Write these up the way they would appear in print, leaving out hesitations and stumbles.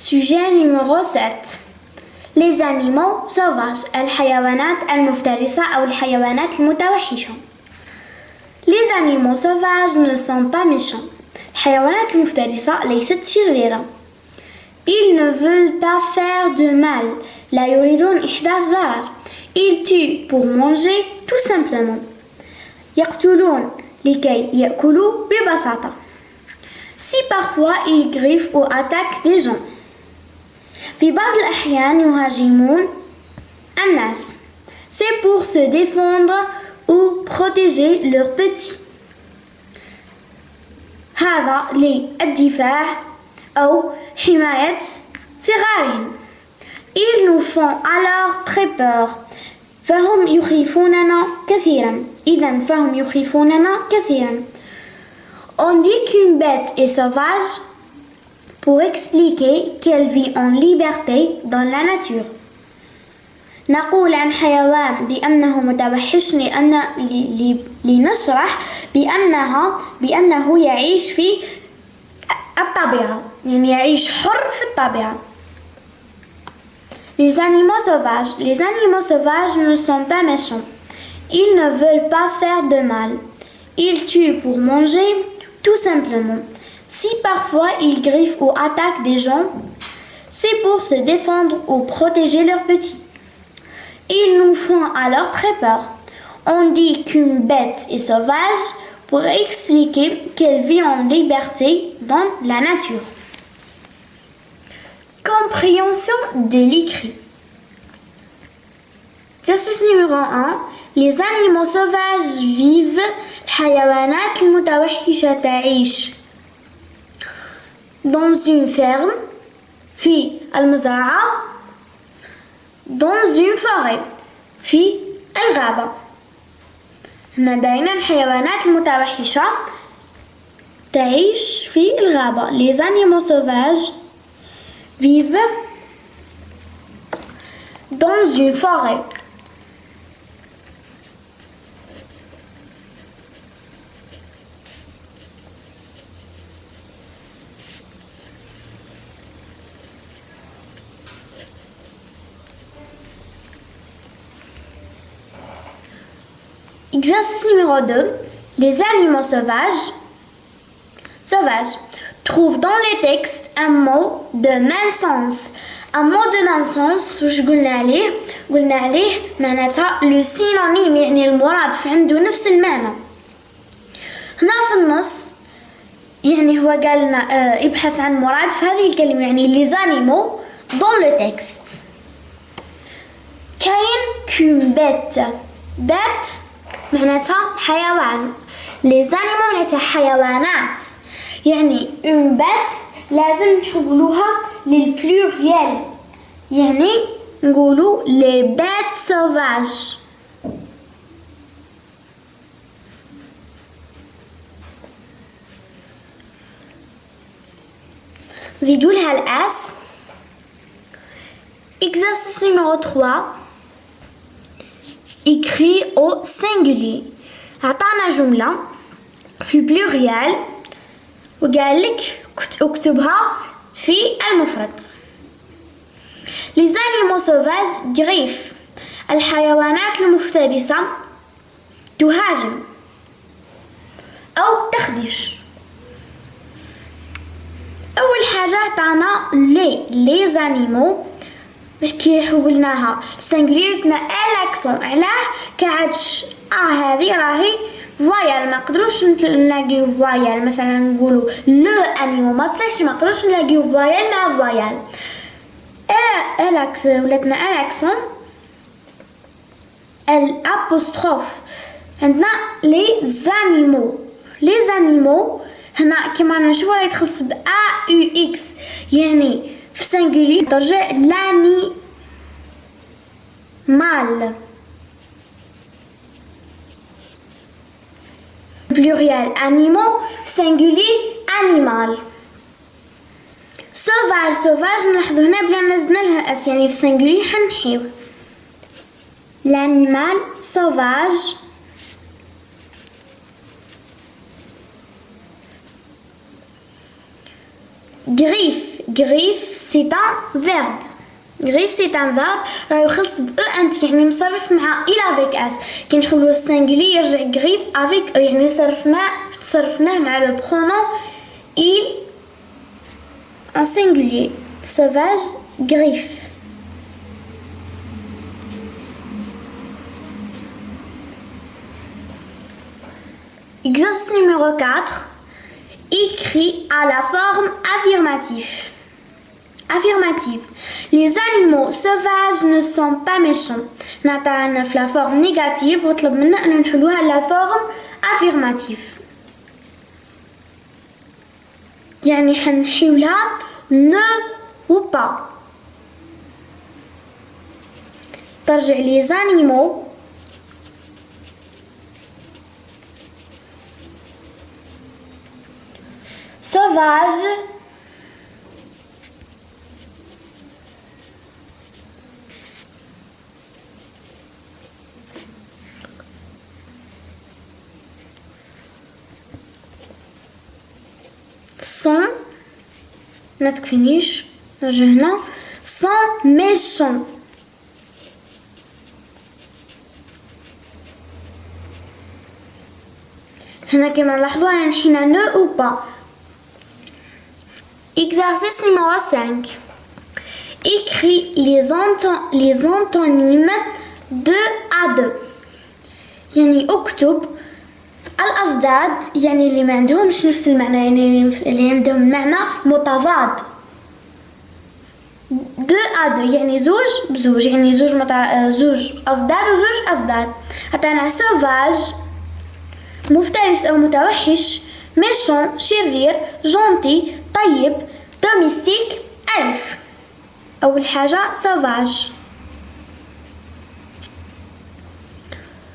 Sujet numéro 7. Les animaux sauvages. الحيوانات المفترسة أو الحيوانات المتوحشة. Les animaux sauvages ne sont pas méchants. الحيوانات المفترسة ليست شريرة. Ils ne veulent pas faire de mal. لا يريدون إحداث ضرر. Ils tuent pour manger tout simplement. يقتلون لكي يأكلوا ببساطة. Si parfois ils griffent ou attaquent des gens. في بعض الأحيان يهاجمون الناس. C'est pour se défendre ou protéger leurs petits. هذا للدفاع أو حماية صغارهم. Ils nous font alors très peur. فهم يخيفوننا كثيرا. إذن فهم يخيفوننا كثيرا. On dit qu'une bête est sauvage pour expliquer qu'elle vit en liberté dans la nature. نقول عن حيوان بأنه متوحش لنشرح بأنه يعيش في الطبيعة، يعني يعيش حر في الطبيعة. Les animaux sauvages ne sont pas méchants. Ils ne veulent pas faire de mal. Ils tuent pour manger, tout simplement. Si parfois ils griffent ou attaquent des gens, c'est pour se défendre ou protéger leurs petits. Ils nous font alors très peur. On dit qu'une bête est sauvage pour expliquer qu'elle vit en liberté dans la nature. Compréhension de l'écrit. Exercice numéro 1. Les animaux sauvages vivent. الحيوانات المتوحشة تعيش dans une ferme, في المزرعة, dans une forêt, في الغابة. هنا باينة الحيوانات المتوحشة تعيش في الغابة. Les animaux sauvages vivent dans une forêt. Exercice numéro 2. Les animaux sauvages trouvent dans les textes un mot de même sens. Un mot de même sens وش قلنا عليه معناتها le synonyme، يعني المرادف عنده نفس المعنى. هنا في النص يعني هو قال لنا ابحث عن مرادف هذه الكلمة، يعني les animaux dans le texte. كاين qu'une bête معناتها حيوان. les animaux معناتها حيوانات، يعني une bête لازم نحولوها للبلوريال، يعني نقولوا les bêtes sauvages. زيدوا لها الاس. exercice numéro 3. écrit au singulier. عطانا جملة في بلوريال وقال لك اكتبها في المفرد. Les animaux sauvages griffent. الحيوانات المفترسة تهاجم أو تخدش. أول حاجة عطانا les animaux كي حولناها سانجلير قلنا الاكسون. علاه كعادش هذه راهي فوايال، ما نقدروش نلاقيو فوايال مثلا نقولوا لو انيمو ما تصيرش، ما نقدروش نلاقيو فوايال مع فوايال. الاكس ولاتنا الاكسون الابوستروف. عندنا لي زانيمو هنا كما نشوفوا راهي تخلص ب ا يو اكس، يعني في سانجولي ترجع لاني مال. بلوريال انيمو في سانجولي انيمال. سوفاج نلاحظوا هنا بلا ما زدنا لها اس، يعني في سانجولي حنحيو l'animal sauvage. Griffe griffe c'est un verbe. Griffe c'est un verbe راه يخلص ب انت يعني مصرف مع il avec s كي نحولو السنجولي يرجع griffe avec e يعني صرفناه مع le pronom il en singulier. Sauvage, griffe. Exercice numéro 4. Écrit à la forme affirmative. Affirmative. Les animaux sauvages ne sont pas méchants. نعطينا في la forme négative وطلب منا أن نحلوها la forme affirmative. يعني حنحيولها ne ou pas. ترجع les animaux sauvages sont ما تكفينيش نرجع هنا sont méchants. هنا كما نلاحظوا يعني حنا ne ou pas. Exercice numéro 5. Écris les antonymes de à deux. يعني اكتب الأضداد يعني اللي ما عندهمش نفس المعنى يعني اللي عندهم معنى متضاد. دو أدو يعني زوج بزوج يعني زوج أضداد وزوج أضداد. عطانا سوفاج مفترس أو متوحش، ميشون شرير، جونتي طيب، دوميستيك ألف. أول حاجة سوفاج.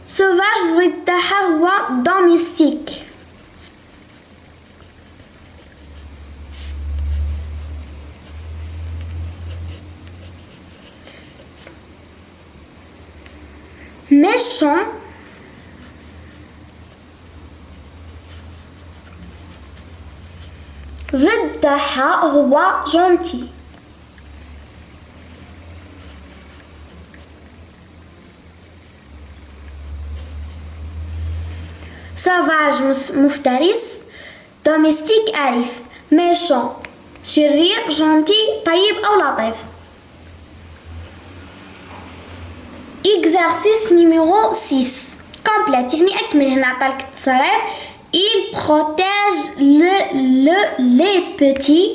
سوفاج ضد تاعها هو دوميستيك. méchant ضد تاعها هو جونتي. سافاج مفترس، دوميستيك أليف، ميشون شرير، جونتي طيب أو لطيف. Exercice numéro 6. Complète يعني أكمل. هنا عطالك التصريف il protège les petits.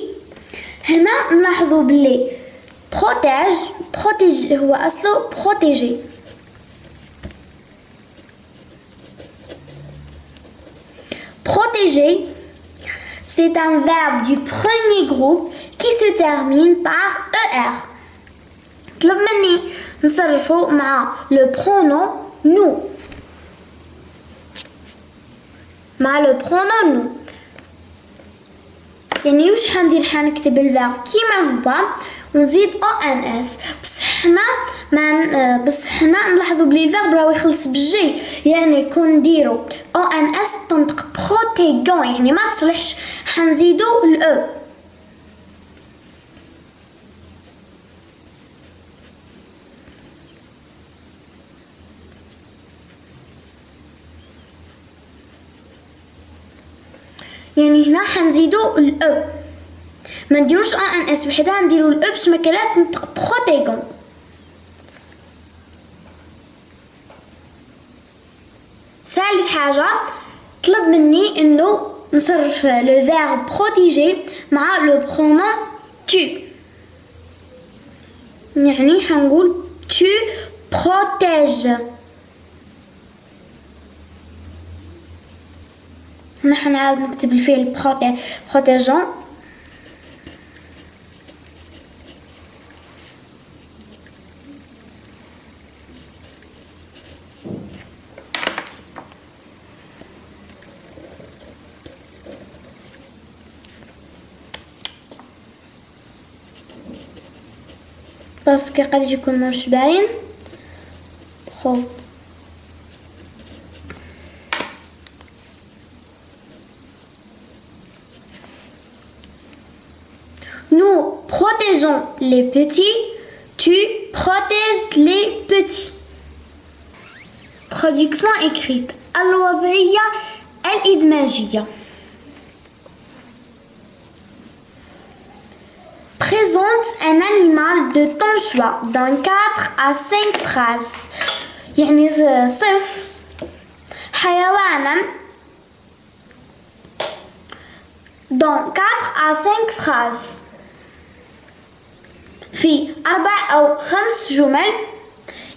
هنا نلاحظوا بلي protège هو أصله protéger. Protéger, c'est un verbe du premier groupe qui se termine par ER. طلب مني نصرفه مع le pronom nous. مع le pronom nous. يعني واش حندير حنكتب الفيرب كيما هو ونزيد ONS. بس حنا نلاحظوا بلي الفيرب راهو يخلص بالجي يعني كون نديرو ONS تنطق بروتيغون يعني ما تصلحش حنزيدو الأو. يعني هنا حنزيدو الأو ما نديروش ONS وحدها نديرو الأو باش ما كلاش نطق بروتيغون. ثالث حاجة طلب مني انه نصرف لو فيرب بروتيجي مع لو برونون tu. يعني حنقول tu protèges. هنا حنعاود نكتب الفعل protégeant. باسكو قد يكون مش باين. خو Nous protégeons les petits, tu protèges les petits. Production écrite. الوضعية الإدماجية. Présente un animal de ton choix dans 4 à 5 phrases. يعني صف حيوانا dans 4 à 5 phrases. في 4 أو 5 جمل.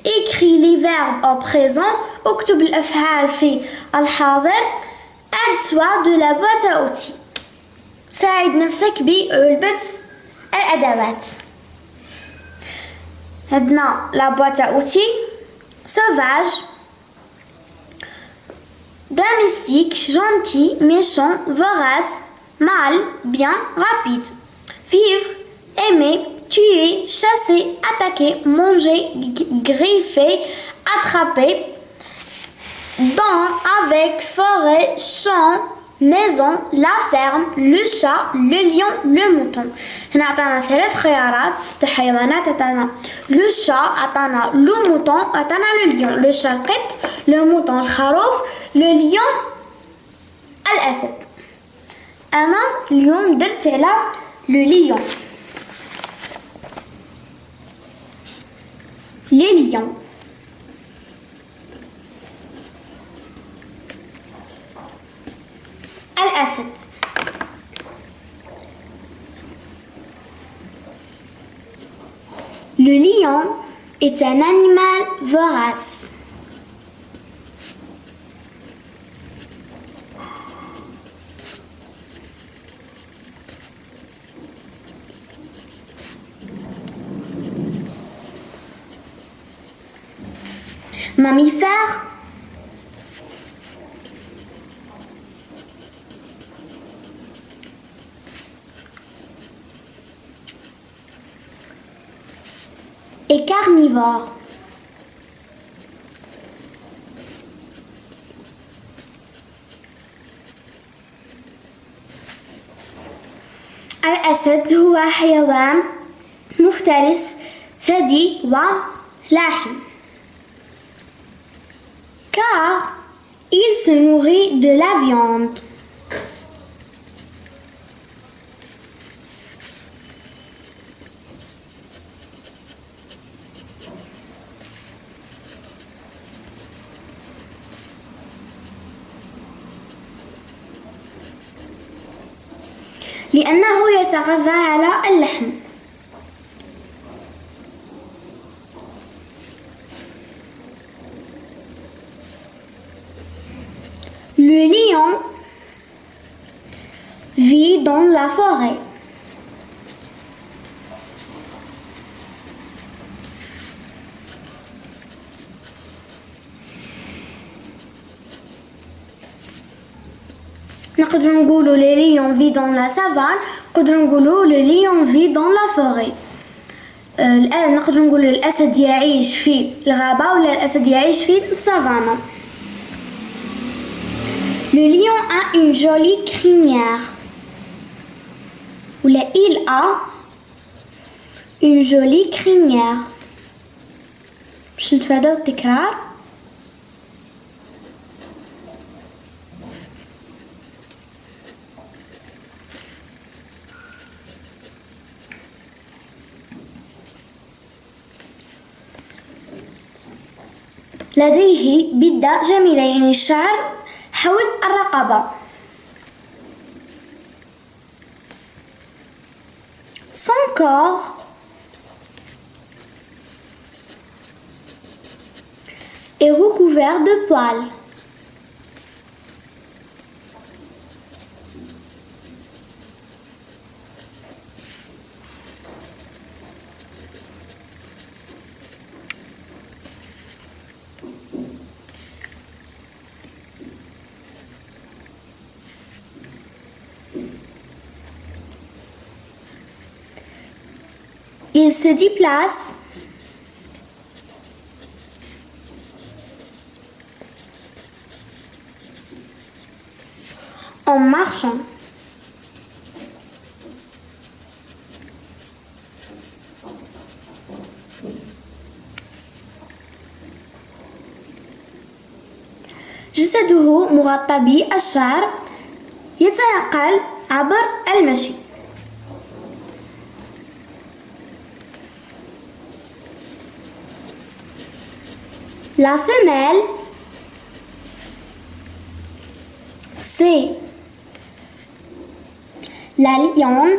Écris les verbes au présent. اكتب الأفعال في الحاضر. Aide-toi de la boîte à outils. ساعد نفسك بعلبة الأدوات. عندنا la boîte à outils. Sauvage, domestique, gentil, méchant, vorace, mal, bien, rapide. Vivre, aimer, tuer, chasser, attaquer, manger, griffer, attraper. Dans, avec, forêt, champ, maison, la ferme, le chat, le lion, le mouton. هنا عطانا 3 خيارات حيوانات. عطانا لو شا، عطانا لو موطون، عطانا لو ليون. لو شا القط، لو موطون الخروف، لو ليون الأسد. أنا اليوم درت على لو ليون. لي ليون. الأسد. Le lion est un animal vorace. Mammifère. Et carnivore. الأسد هو حيوان مفترس ثدي ولاحم. Car il se nourrit de la viande. لأنه يتغذى على اللحم. Le lion vit dans la forêt. نقدر نقولوا le lion vit dans la savane. نقدر نقولوا le lion vit dans la forêt. الآن نقدر نقولوا الأسد يعيش في الغابة ولا الأسد يعيش في السافانا. Le lion a une jolie crinière. ولا il a une jolie crinière. باش نتفاداو التكرار. لديه بدة جميلة يعني الشعر حول الرقبة. Son corps est recouvert de poils. Il se déplace en marchant. جسده مغطى بالشعر يتنقل عبر المشي. La femelle, c'est la lionne,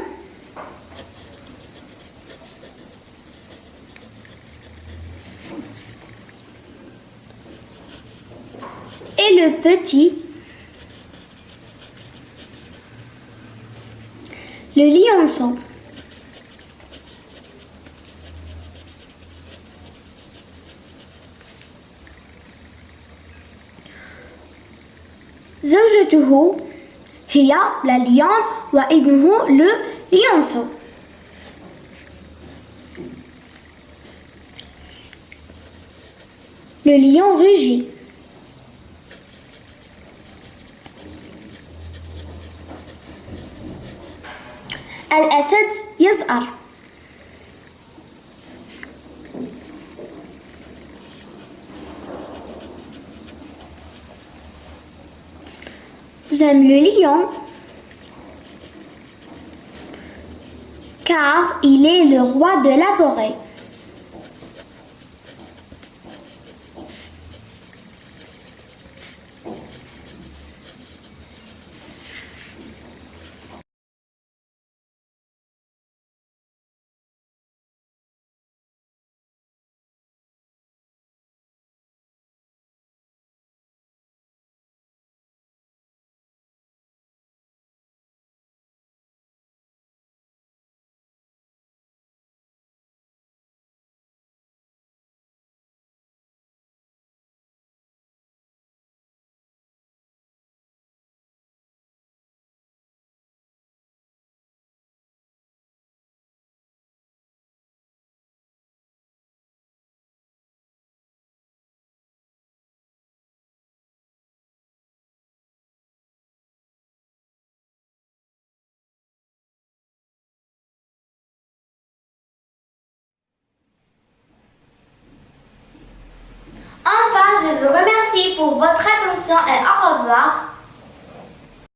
et le petit, le lionceau. زوجته هي la lionne وابنه le lionceau. Le lion rugit. الأسد يزأر. J'aime le lion car il est le roi de la forêt. Enfin, je vous remercie pour votre attention et au revoir.